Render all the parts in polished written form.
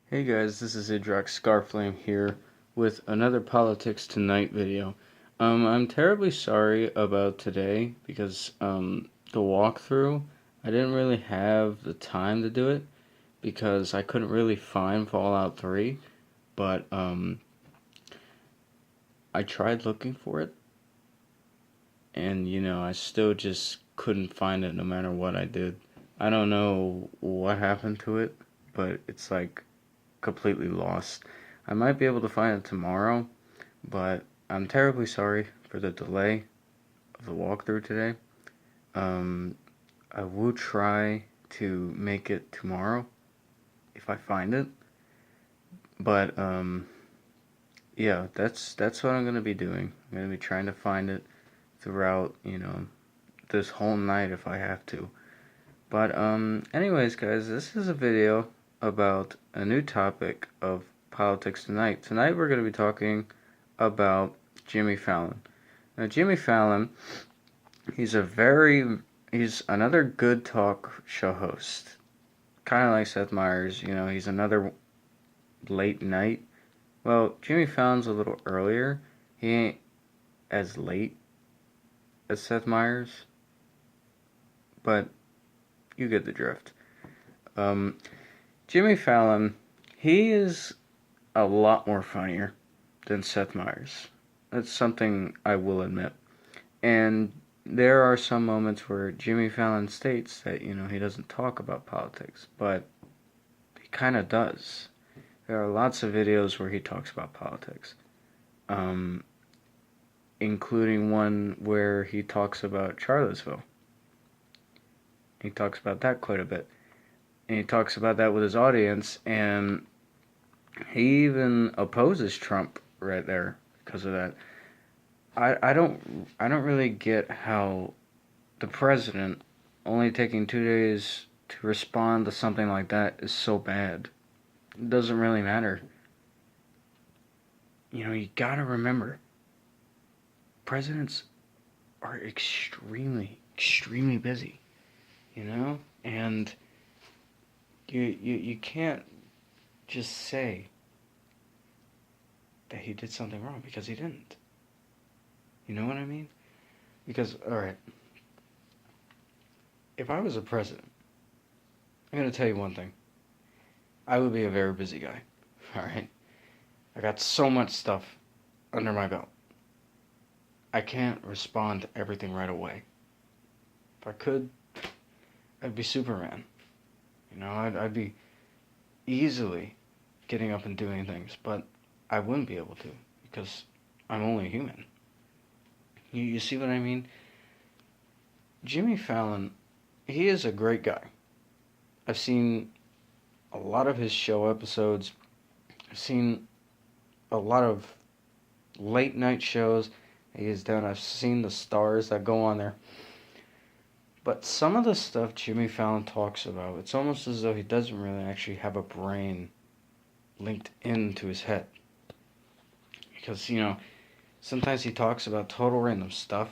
Hey guys, this is Ijrok Scarflame here with another Politics Tonight video. I'm terribly sorry about today because the walkthrough, I didn't really have the time to do it because I couldn't really find Fallout 3, but I tried looking for it and I still just couldn't find it no matter what I did. I don't know what happened to it, but it's like completely lost. I might be able to find it tomorrow, but I'm terribly sorry for the delay of the walkthrough today. Um, I will try to make it tomorrow if I find it, but yeah, that's what I'm gonna be doing. I'm gonna be trying to find it throughout, this whole night if I have to. But anyways, guys, this is a video about a new topic of Politics Tonight. Tonight we're going to be talking about Jimmy Fallon. Now, Jimmy Fallon, he's another good talk show host. Kind of like Seth Meyers, he's another late night. Well, Jimmy Fallon's a little earlier. He ain't as late as Seth Meyers, but you get the drift. Um, Jimmy Fallon, he is a lot more funnier than Seth Meyers. That's something I will admit. And there are some moments where Jimmy Fallon states that, he doesn't talk about politics, but he kind of does. There are lots of videos where he talks about politics, um, including one where he talks about Charlottesville. He talks about that quite a bit. And he talks about that with his audience, and he even opposes Trump right there because of that. I don't really get how the president only taking 2 days to respond to something like that is so bad. It doesn't really matter. You gotta remember, presidents are extremely busy. And you can't just say that he did something wrong because he didn't. You know what I mean? Because, alright, if I was a president, I'm going to tell you one thing. I would be a very busy guy. Alright? I got so much stuff under my belt. I can't respond to everything right away. If I could, I'd be Superman. I'd be easily getting up and doing things, but I wouldn't be able to because I'm only human. You see what I mean? Jimmy Fallon, he is a great guy. I've seen a lot of his show episodes. I've seen a lot of late night shows he has done. I've seen the stars that go on there. But some of the stuff Jimmy Fallon talks about, it's almost as though he doesn't really actually have a brain linked into his head. Because, sometimes he talks about total random stuff.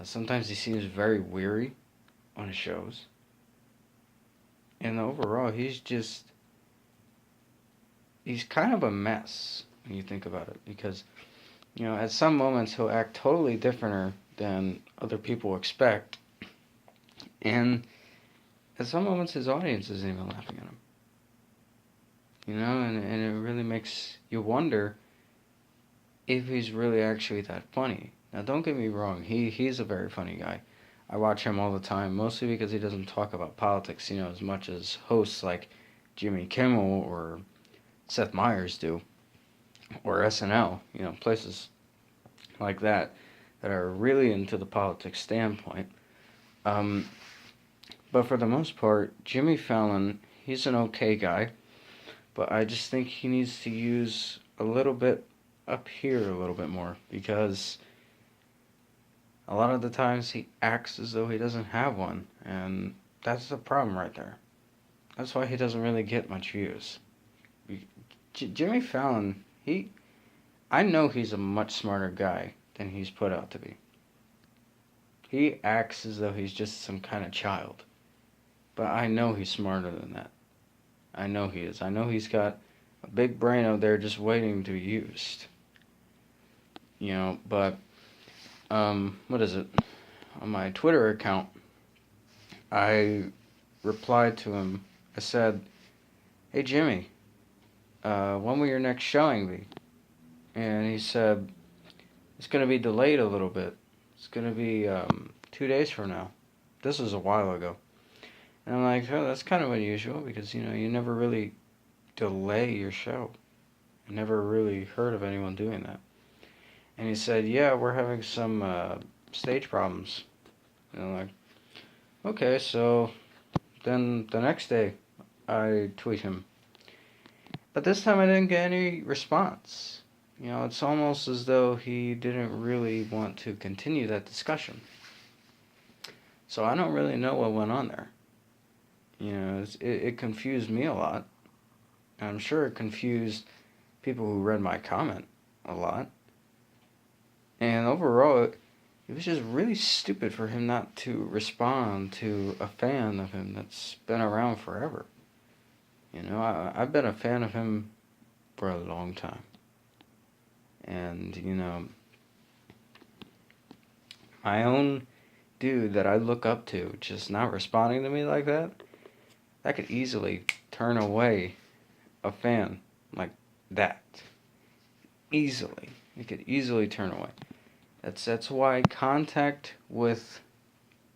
Sometimes he seems very weary on his shows. And overall, he's kind of a mess when you think about it. Because, at some moments he'll act totally different than other people expect. And at some moments his audience isn't even laughing at him. And it really makes you wonder if he's really actually that funny. Now, don't get me wrong, he's a very funny guy. I watch him all the time, mostly because he doesn't talk about politics, as much as hosts like Jimmy Kimmel or Seth Meyers do, or SNL, places like that are really into the politics standpoint. But for the most part, Jimmy Fallon, he's an okay guy, but I just think he needs to use a little bit up here a little bit more, because a lot of the times he acts as though he doesn't have one, and that's the problem right there. That's why he doesn't really get much views. Jimmy Fallon, I know he's a much smarter guy than he's put out to be. He acts as though he's just some kind of child, but I know he's smarter than that. I know he is. I know he's got a big brain out there just waiting to be used. But what is it? On my Twitter account, I replied to him. I said, "Hey Jimmy, when will your next showing be?" And he said, "It's going to be delayed a little bit. It's going to be 2 days from now." This was a while ago. And I'm like, "Oh, that's kind of unusual because, you never really delay your show. I never really heard of anyone doing that." And he said, "Yeah, we're having some stage problems." And I'm like, "Okay, so then the next day I tweet him. But this time I didn't get any response. It's almost as though he didn't really want to continue that discussion. So I don't really know what went on there. It confused me a lot. I'm sure it confused people who read my comment a lot. And overall, it was just really stupid for him not to respond to a fan of him that's been around forever. I've been a fan of him for a long time. And, my own dude that I look up to just not responding to me like that, that could easily turn away a fan like that. Easily. It could easily turn away. That's why contact with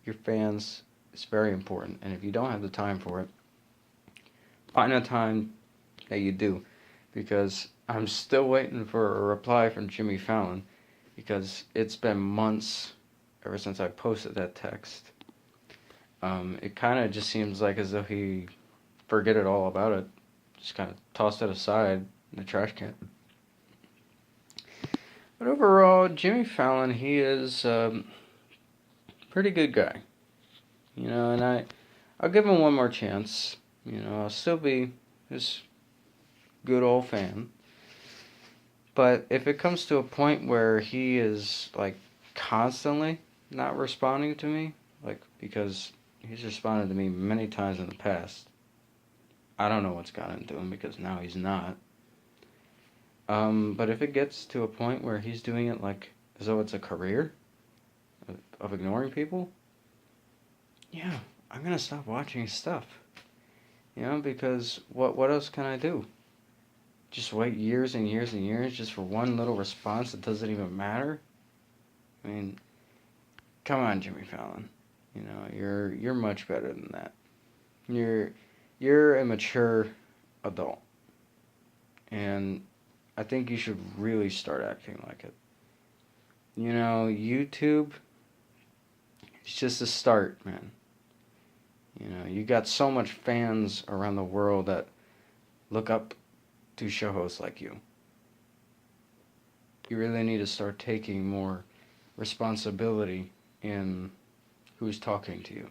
your fans is very important. And if you don't have the time for it, find a time that you do. Because I'm still waiting for a reply from Jimmy Fallon. Because it's been months ever since I posted that text. It kind of just seems like as though he forget it all about it. Just kind of tossed it aside in the trash can. But overall, Jimmy Fallon, he is a pretty good guy. And I'll give him one more chance. I'll still be his good old fan. But if it comes to a point where he is, like, constantly not responding to me, like, because he's responded to me many times in the past, I don't know what's gotten into him because now he's not. But if it gets to a point where he's doing it like as though it's a career of ignoring people, yeah, I'm gonna stop watching his stuff. Because what else can I do? Just wait years and years and years just for one little response that doesn't even matter? I mean, come on, Jimmy Fallon. You're much better than that. You're a mature adult. And I think you should really start acting like it. YouTube, it's just a start, man. You got so much fans around the world that look up to show hosts like you. You really need to start taking more responsibility in who's talking to you.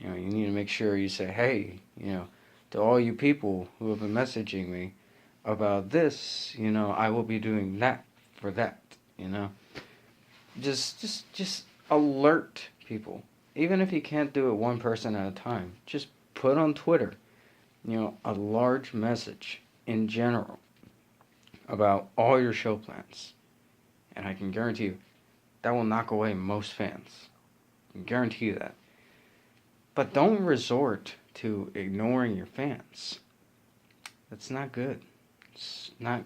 You need to make sure you say, hey, to all you people who have been messaging me about this, I will be doing that for that, Just alert people. Even if you can't do it one person at a time, just put on Twitter, a large message in general about all your show plans. And I can guarantee you, that will knock away most fans. I can guarantee you that. But don't resort to ignoring your fans. That's not good. It's not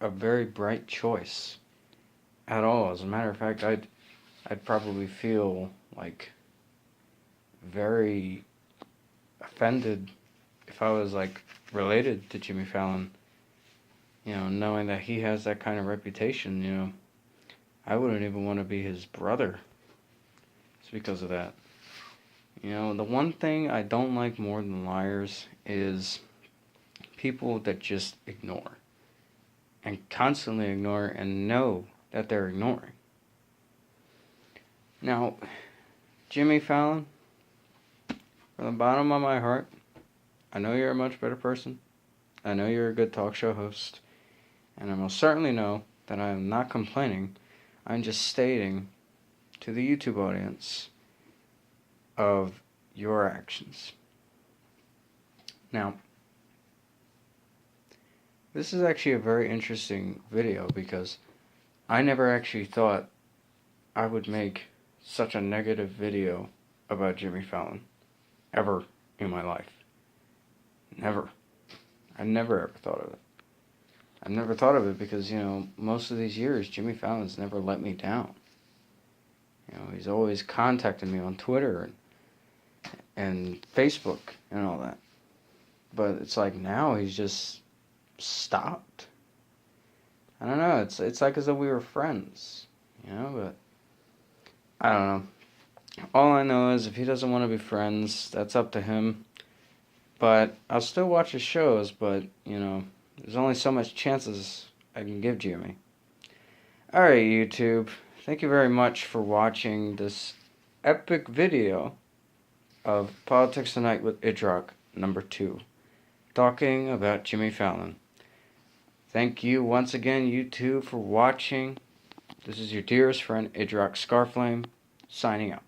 a very bright choice at all. As a matter of fact, I'd probably feel like very offended if I was like related to Jimmy Fallon. Knowing that he has that kind of reputation, I wouldn't even want to be his brother. It's because of that. The one thing I don't like more than liars is people that just ignore. And constantly ignore and know that they're ignoring. Now, Jimmy Fallon, from the bottom of my heart, I know you're a much better person. I know you're a good talk show host. And I most certainly know that I am not complaining. I'm just stating to the YouTube audience of your actions. Now, This is actually a very interesting video because I never actually thought I would make such a negative video about Jimmy Fallon ever in my life. Never. I never ever thought of it. I never thought of it because, most of these years, Jimmy Fallon's never let me down. He's always contacted me on Twitter and Facebook and all that. But it's like now he's just stopped. I don't know. It's like as though we were friends, but I don't know. All I know is if he doesn't want to be friends, that's up to him. But I'll still watch his shows, but, there's only so much chances I can give Jimmy. Alright, YouTube. Thank you very much for watching this epic video of Politics Tonight with Ijrok, number 2. Talking about Jimmy Fallon. Thank you once again, YouTube, for watching. This is your dearest friend, Ijrok Scarflame, signing out.